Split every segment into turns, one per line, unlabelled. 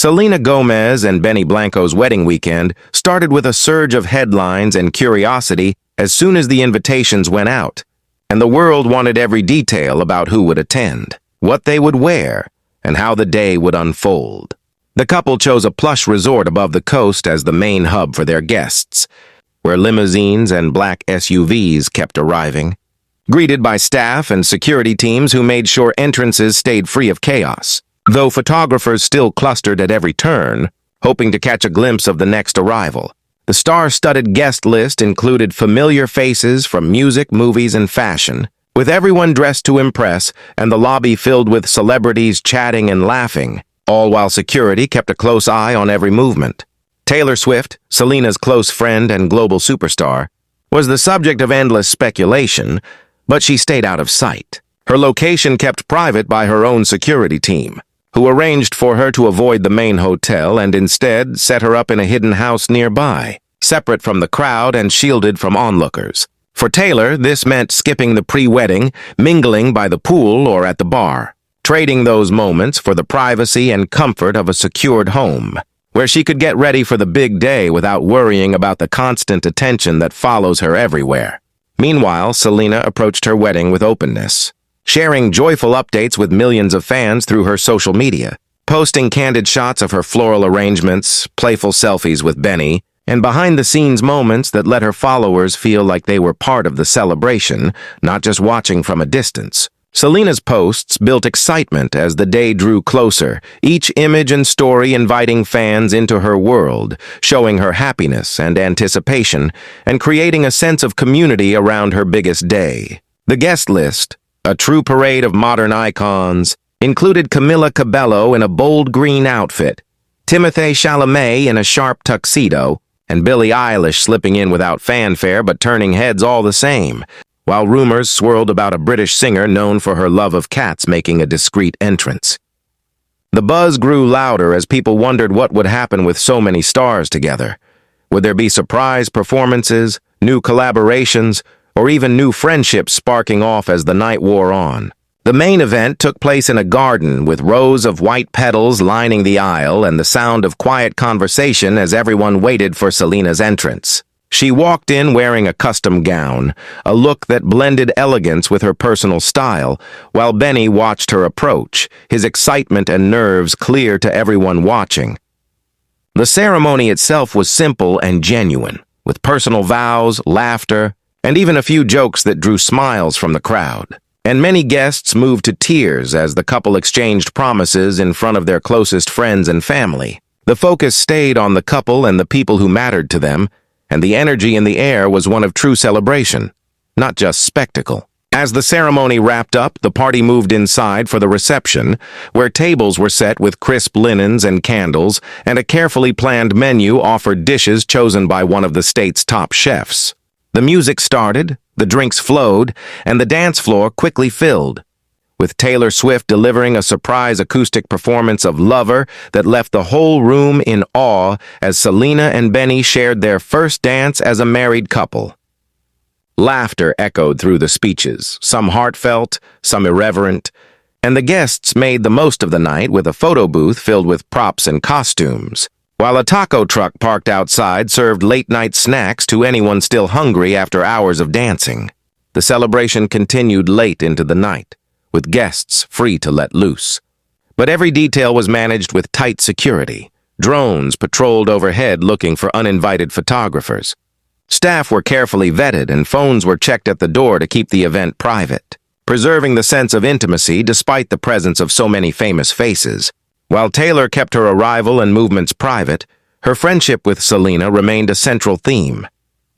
Selena Gomez and Benny Blanco's wedding weekend started with a surge of headlines and curiosity as soon as the invitations went out, and the world wanted every detail about who would attend, what they would wear, and how the day would unfold. The couple chose a plush resort above the coast as the main hub for their guests, where limousines and black SUVs kept arriving, greeted by staff and security teams who made sure entrances stayed free of chaos, though photographers still clustered at every turn, hoping to catch a glimpse of the next arrival. The star-studded guest list included familiar faces from music, movies, and fashion, with everyone dressed to impress and the lobby filled with celebrities chatting and laughing, all while security kept a close eye on every movement. Taylor Swift, Selena's close friend and global superstar, was the subject of endless speculation, but she stayed out of sight. Her location kept private by her own security team, who arranged for her to avoid the main hotel and instead set her up in a hidden house nearby, separate from the crowd and shielded from onlookers. For Taylor, this meant skipping the pre-wedding, mingling by the pool or at the bar, trading those moments for the privacy and comfort of a secured home, where she could get ready for the big day without worrying about the constant attention that follows her everywhere. Meanwhile, Selena approached her wedding with openness, sharing joyful updates with millions of fans through her social media, posting candid shots of her floral arrangements, playful selfies with Benny, and behind-the-scenes moments that let her followers feel like they were part of the celebration, not just watching from a distance. Selena's posts built excitement as the day drew closer, each image and story inviting fans into her world, showing her happiness and anticipation, and creating a sense of community around her biggest day. The guest list, a true parade of modern icons, included Camila Cabello in a bold green outfit, Timothée Chalamet in a sharp tuxedo, and Billie Eilish slipping in without fanfare but turning heads all the same, while rumors swirled about a British singer known for her love of cats making a discreet entrance. The buzz grew louder as people wondered what would happen with so many stars together. Would there be surprise performances, new collaborations, or even new friendships sparking off as the night wore on? The main event took place in a garden with rows of white petals lining the aisle and the sound of quiet conversation as everyone waited for Selena's entrance. She walked in wearing a custom gown, a look that blended elegance with her personal style, while Benny watched her approach, his excitement and nerves clear to everyone watching. The ceremony itself was simple and genuine, with personal vows, laughter, and even a few jokes that drew smiles from the crowd. And many guests moved to tears as the couple exchanged promises in front of their closest friends and family. The focus stayed on the couple and the people who mattered to them, and the energy in the air was one of true celebration, not just spectacle. As the ceremony wrapped up, the party moved inside for the reception, where tables were set with crisp linens and candles, and a carefully planned menu offered dishes chosen by one of the state's top chefs. The music started, the drinks flowed, and the dance floor quickly filled, with Taylor Swift delivering a surprise acoustic performance of Lover that left the whole room in awe as Selena and Benny shared their first dance as a married couple. Laughter echoed through the speeches, some heartfelt, some irreverent, and the guests made the most of the night with a photo booth filled with props and costumes, while a taco truck parked outside served late-night snacks to anyone still hungry after hours of dancing. The celebration continued late into the night, with guests free to let loose. But every detail was managed with tight security. Drones patrolled overhead looking for uninvited photographers. Staff were carefully vetted and phones were checked at the door to keep the event private, preserving the sense of intimacy despite the presence of so many famous faces. While Taylor kept her arrival and movements private, her friendship with Selena remained a central theme.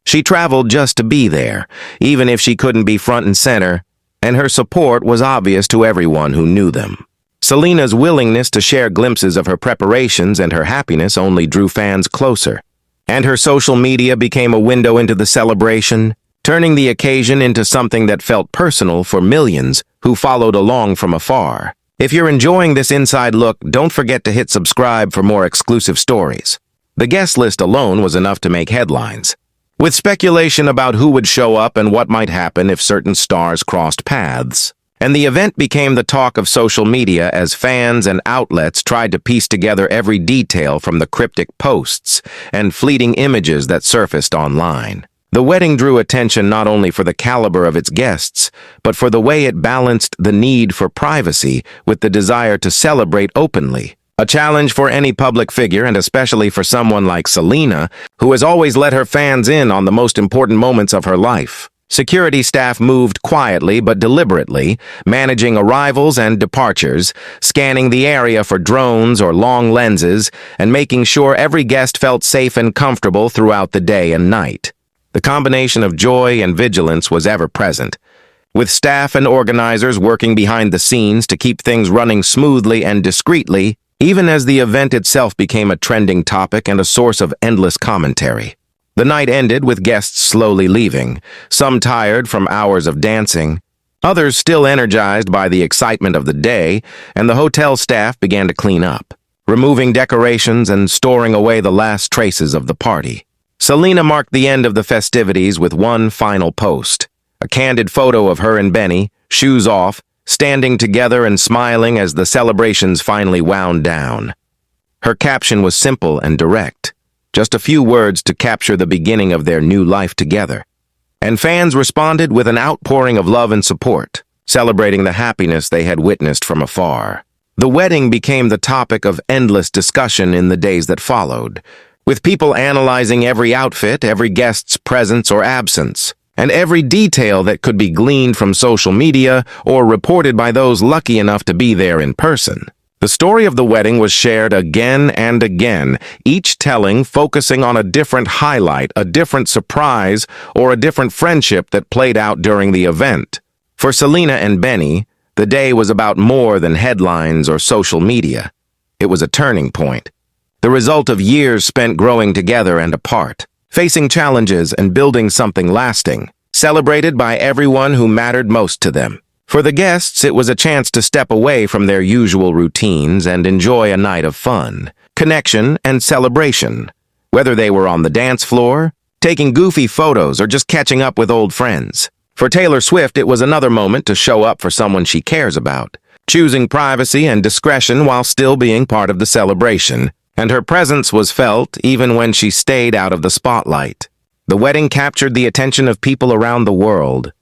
She traveled just to be there, even if she couldn't be front and center, and her support was obvious to everyone who knew them. Selena's willingness to share glimpses of her preparations and her happiness only drew fans closer, and her social media became a window into the celebration, turning the occasion into something that felt personal for millions who followed along from afar. If you're enjoying this inside look, don't forget to hit subscribe for more exclusive stories. The guest list alone was enough to make headlines, with speculation about who would show up and what might happen if certain stars crossed paths. And the event became the talk of social media as fans and outlets tried to piece together every detail from the cryptic posts and fleeting images that surfaced online. The wedding drew attention not only for the caliber of its guests, but for the way it balanced the need for privacy with the desire to celebrate openly. A challenge for any public figure, and especially for someone like Selena, who has always let her fans in on the most important moments of her life. Security staff moved quietly but deliberately, managing arrivals and departures, scanning the area for drones or long lenses, and making sure every guest felt safe and comfortable throughout the day and night. The combination of joy and vigilance was ever present, with staff and organizers working behind the scenes to keep things running smoothly and discreetly, even as the event itself became a trending topic and a source of endless commentary. The night ended with guests slowly leaving, some tired from hours of dancing, others still energized by the excitement of the day, and the hotel staff began to clean up, removing decorations and storing away the last traces of the party. Selena marked the end of the festivities with one final post, a candid photo of her and Benny, shoes off, standing together and smiling as the celebrations finally wound down. Her caption was simple and direct. Just a few words to capture the beginning of their new life together. And fans responded with an outpouring of love and support, celebrating the happiness they had witnessed from afar. The wedding became the topic of endless discussion in the days that followed, with people analyzing every outfit, every guest's presence or absence, and every detail that could be gleaned from social media or reported by those lucky enough to be there in person. The story of the wedding was shared again and again, each telling focusing on a different highlight, a different surprise, or a different friendship that played out during the event. For Selena and Benny, the day was about more than headlines or social media. It was a turning point, the result of years spent growing together and apart, facing challenges and building something lasting, celebrated by everyone who mattered most to them. For the guests, it was a chance to step away from their usual routines and enjoy a night of fun, connection, and celebration, whether they were on the dance floor, taking goofy photos, or just catching up with old friends. For Taylor Swift, it was another moment to show up for someone she cares about, choosing privacy and discretion while still being part of the celebration, and her presence was felt even when she stayed out of the spotlight. The wedding captured the attention of people around the world,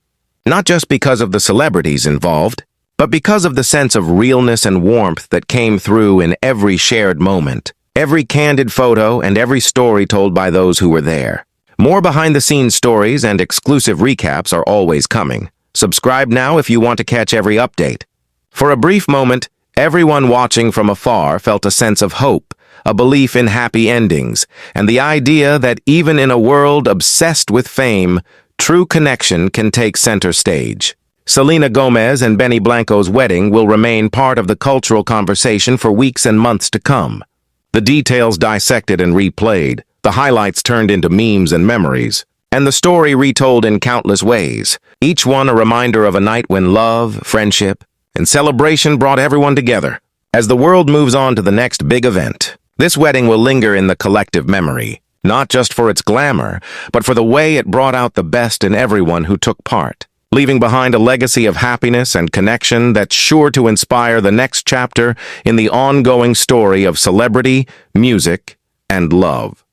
not just because of the celebrities involved, but because of the sense of realness and warmth that came through in every shared moment, every candid photo, and every story told by those who were there. More behind-the-scenes stories and exclusive recaps are always coming. Subscribe now if you want to catch every update. For a brief moment, everyone watching from afar felt a sense of hope, a belief in happy endings, and the idea that even in a world obsessed with fame, true connection can take center stage. Selena Gomez and Benny Blanco's wedding will remain part of the cultural conversation for weeks and months to come. The details dissected and replayed, the highlights turned into memes and memories, and the story retold in countless ways, each one a reminder of a night when love, friendship, and celebration brought everyone together. As the world moves on to the next big event, this wedding will linger in the collective memory, not just for its glamour, but for the way it brought out the best in everyone who took part, leaving behind a legacy of happiness and connection that's sure to inspire the next chapter in the ongoing story of celebrity, music, and love.